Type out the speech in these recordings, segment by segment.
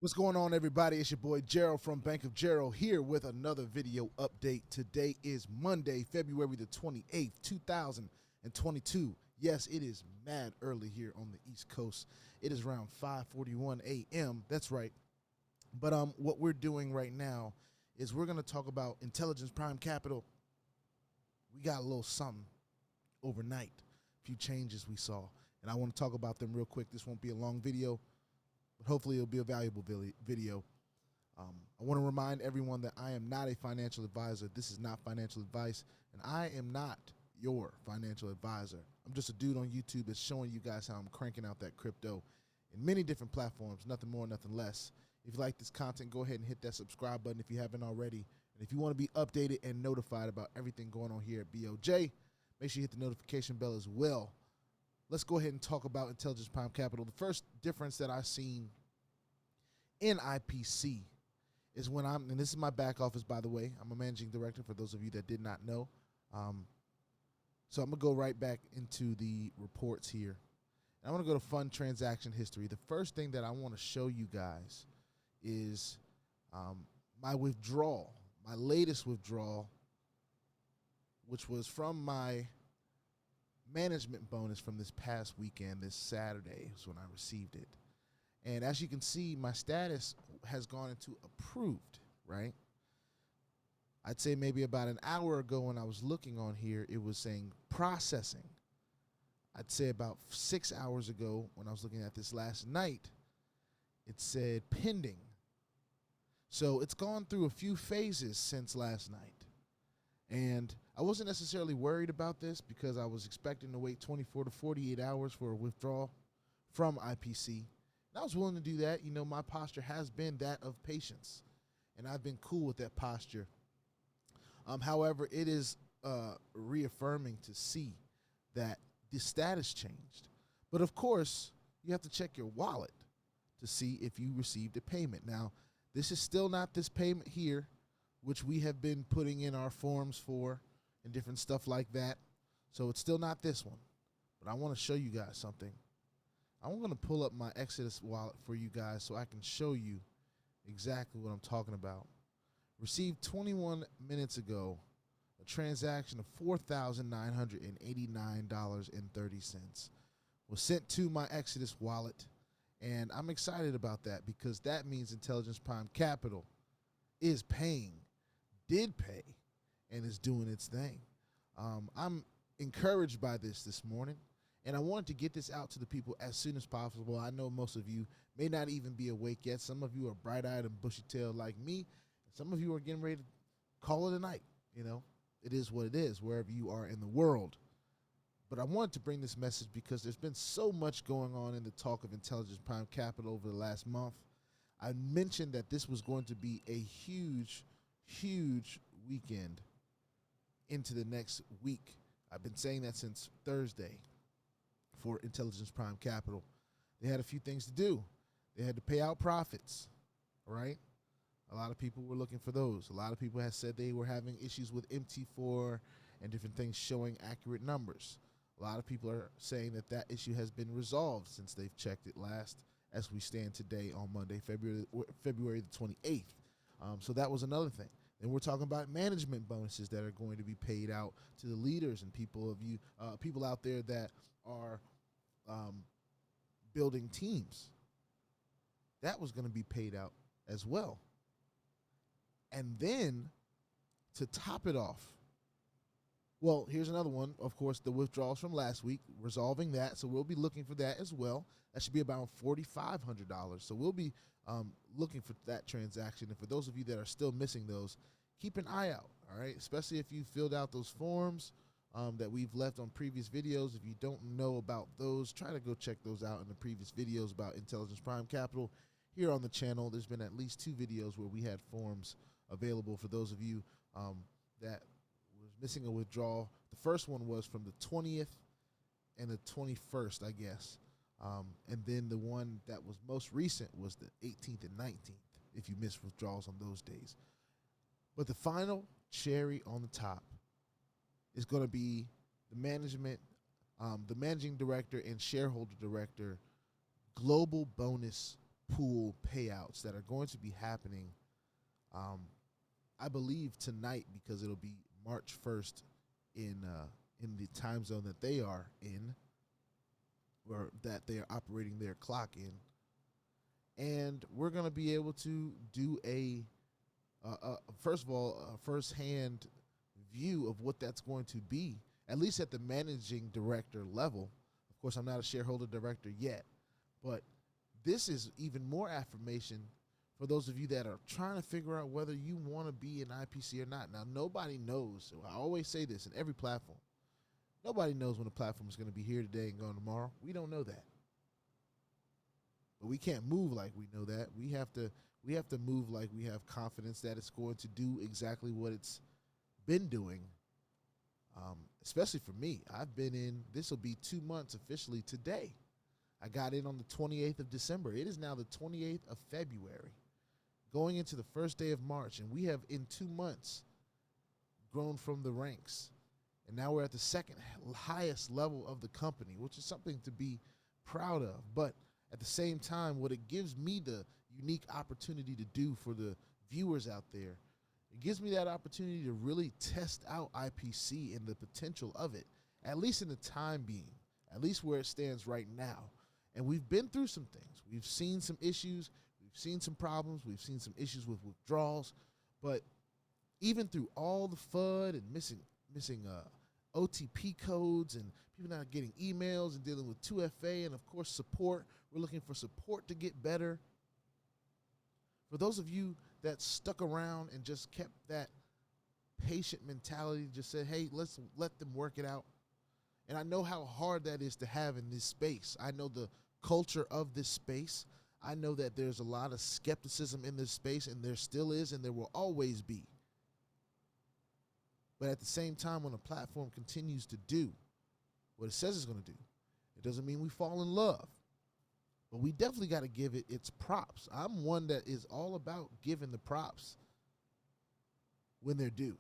What's going on, everybody? It's your boy Gerald from Bank of Gerald here with another video update. Today is Monday, February the 28th, 2022. Yes, it is mad early here on the East Coast. It is around 5:41 a.m. That's right. But what we're doing right now is we're going to talk about Intelligence Prime Capital. We got a little something overnight, a few changes we saw, and I want to talk about them real quick. This won't be a long video, but hopefully it'll be a valuable video. I want to remind everyone that I am not a financial advisor. This is not financial advice, and I am not your financial advisor. I'm just a dude on YouTube that's showing you guys how I'm cranking out that crypto in many different platforms, nothing more, nothing less. If you like this content, go ahead and hit that subscribe button if you haven't already. And if you want to be updated and notified about everything going on here at BOJ, make sure you hit the notification bell as well. Let's go ahead and talk about Intelligence Prime Capital. The first difference that I've seen in IPC is when and this is my back office, by the way. I'm a managing director for those of you that did not know. So I'm going to go right back into the reports here. And I want to go to fund transaction history. The first thing that I want to show you guys is my withdrawal, my latest withdrawal, which was from my management bonus from this past weekend. This Saturday is when I received it. And as you can see, my status has gone into approved, right? I'd say maybe about an hour ago when I was looking on here, it was saying processing. I'd say about 6 hours ago when I was looking at this last night, it said pending. So it's gone through a few phases since last night. And I wasn't necessarily worried about this because I was expecting to wait 24 to 48 hours for a withdrawal from IPC. And I was willing to do that. You know, my posture has been that of patience, and I've been cool with that posture. However, it is reaffirming to see that the status changed. But of course, you have to check your wallet to see if you received a payment. Now, this is still not this payment here, which we have been putting in our forms for and different stuff like that. So it's still not this one. But I want to show you guys something. I'm going to pull up my Exodus wallet for you guys so I can show you exactly what I'm talking about. Received 21 minutes ago a transaction of $4,989.30. Was sent to my Exodus wallet, and I'm excited about that because that means Intelligence Prime Capital is paying, did pay, and is doing its thing. I'm encouraged by this morning, and I wanted to get this out to the people as soon as possible. I know most of you may not even be awake yet. Some of you are bright-eyed and bushy-tailed like me. Some of you are getting ready to call it a night. You know, it is what it is wherever you are in the world. But I wanted to bring this message because there's been so much going on in the talk of Intelligence Prime Capital over the last month. I mentioned that this was going to be a huge weekend into the next week. I've been saying that since Thursday for Intelligence Prime Capital. They had a few things to do. They had to pay out profits, all right? A lot of people were looking for those. A lot of people had said they were having issues with MT4 and different things showing accurate numbers. A lot of people are saying that that issue has been resolved since they've checked it last, as we stand today on Monday, February the 28th. So that was another thing. And we're talking about management bonuses that are going to be paid out to the leaders and people out there that are building teams. That was going to be paid out as well. And then to top it off, well, here's another one. Of course, the withdrawals from last week, resolving that. So we'll be looking for that as well. That should be about $4,500. So we'll be looking for that transaction. And for those of you that are still missing those, keep an eye out, all right? Especially if you filled out those forms that we've left on previous videos. If you don't know about those, try to go check those out in the previous videos about Intelligence Prime Capital here on the channel. There's been at least 2 videos where we had forms available for those of you that was missing a withdrawal. The first one was from the 20th and the 21st, I guess. And then the one that was most recent was the 18th and 19th, if you missed withdrawals on those days. But the final cherry on the top is going to be the managing director and shareholder director global bonus pool payouts that are going to be happening, I believe tonight, because it'll be March 1st in the time zone that they are in, or that they are operating their clock in. And we're going to be able to do first of all, a first-hand view of what that's going to be, at least at the managing director level. Of course, I'm not a shareholder director yet, but this is even more affirmation for those of you that are trying to figure out whether you want to be an IPC or not. Now, nobody knows. I always say this in every platform. Nobody knows when a platform is going to be here today and gone tomorrow. We don't know that. But we can't move like we know that. We have to move like we have confidence that it's going to do exactly what it's been doing. Especially for me. I've been in, this will be 2 months officially today. I got in on the 28th of December. It is now the 28th of February, going into the first day of March, and we have in 2 months grown from the ranks. And now we're at the second highest level of the company, which is something to be proud of. But at the same time, what it gives me the unique opportunity to do for the viewers out there, it gives me that opportunity to really test out IPC and the potential of it, at least in the time being, at least where it stands right now. And we've been through some things. We've seen some issues. We've seen some problems. We've seen some issues with withdrawals. But even through all the FUD and missing OTP codes and people not getting emails and dealing with 2FA and, of course, support. We're looking for support to get better. For those of you that stuck around and just kept that patient mentality, just said, hey, let's let them work it out. And I know how hard that is to have in this space. I know the culture of this space. I know that there's a lot of skepticism in this space, and there still is, and there will always be. But at the same time, when a platform continues to do what it says it's going to do, it doesn't mean we fall in love. But we definitely got to give it its props. I'm one that is all about giving the props when they're due.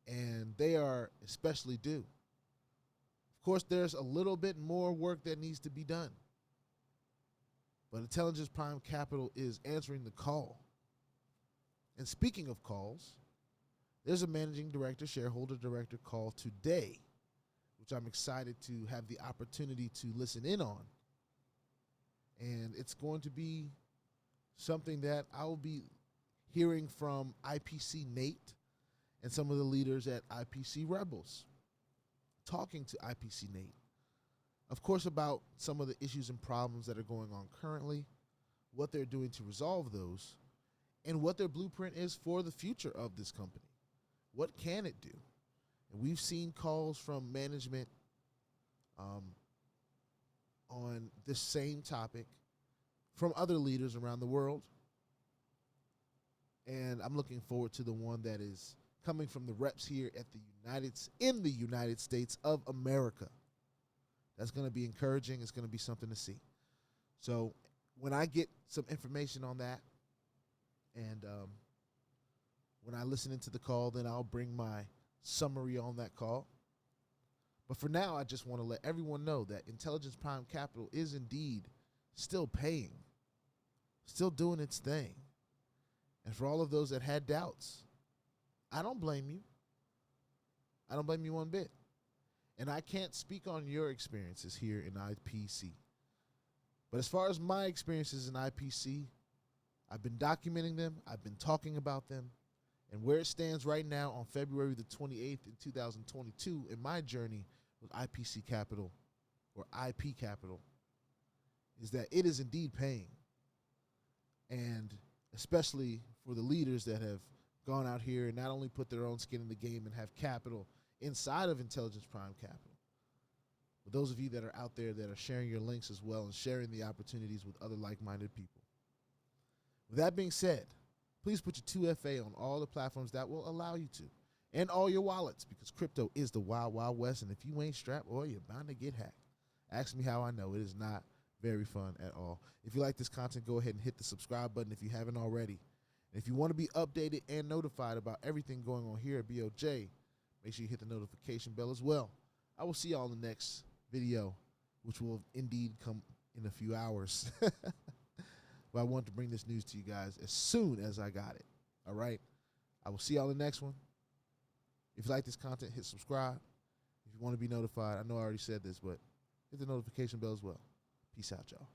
And they are especially due. Of course, there's a little bit more work that needs to be done. But Intelligence Prime Capital is answering the call. And speaking of calls, there's a managing director, shareholder director call today, which I'm excited to have the opportunity to listen in on. And it's going to be something that I will be hearing from IPC Nate and some of the leaders at IPC Rebels, talking to IPC Nate, of course, about some of the issues and problems that are going on currently, what they're doing to resolve those, and what their blueprint is for the future of this company. What can it do? And we've seen calls from management on this same topic from other leaders around the world. And I'm looking forward to the one that is coming from the reps here at in the United States of America. That's going to be encouraging. It's going to be something to see. So when I get some information on that, and when I listen into the call, then I'll bring my summary on that call. But for now, I just want to let everyone know that Intelligence Prime Capital is indeed still paying, still doing its thing. And for all of those that had doubts, I don't blame you. I don't blame you one bit. And I can't speak on your experiences here in IPC. But as far as my experiences in IPC, I've been documenting them. I've been talking about them. And where it stands right now on February the 28th in 2022 in my journey with IPC Capital, or IP Capital, is that it is indeed paying. And especially for the leaders that have gone out here and not only put their own skin in the game and have capital inside of Intelligence Prime Capital, but those of you that are out there that are sharing your links as well and sharing the opportunities with other like-minded people. With that being said, please put your 2FA on all the platforms that will allow you to, and all your wallets, because crypto is the wild, wild west, and if you ain't strapped, you're bound to get hacked. Ask me how I know. It is not very fun at all. If you like this content, go ahead and hit the subscribe button if you haven't already. And if you want to be updated and notified about everything going on here at BOJ, make sure you hit the notification bell as well. I will see y'all in the next video, which will indeed come in a few hours. but I wanted to bring this news to you guys as soon as I got it. All right? I will see y'all in the next one. If you like this content, hit subscribe. If you want to be notified, I know I already said this, but hit the notification bell as well. Peace out, y'all.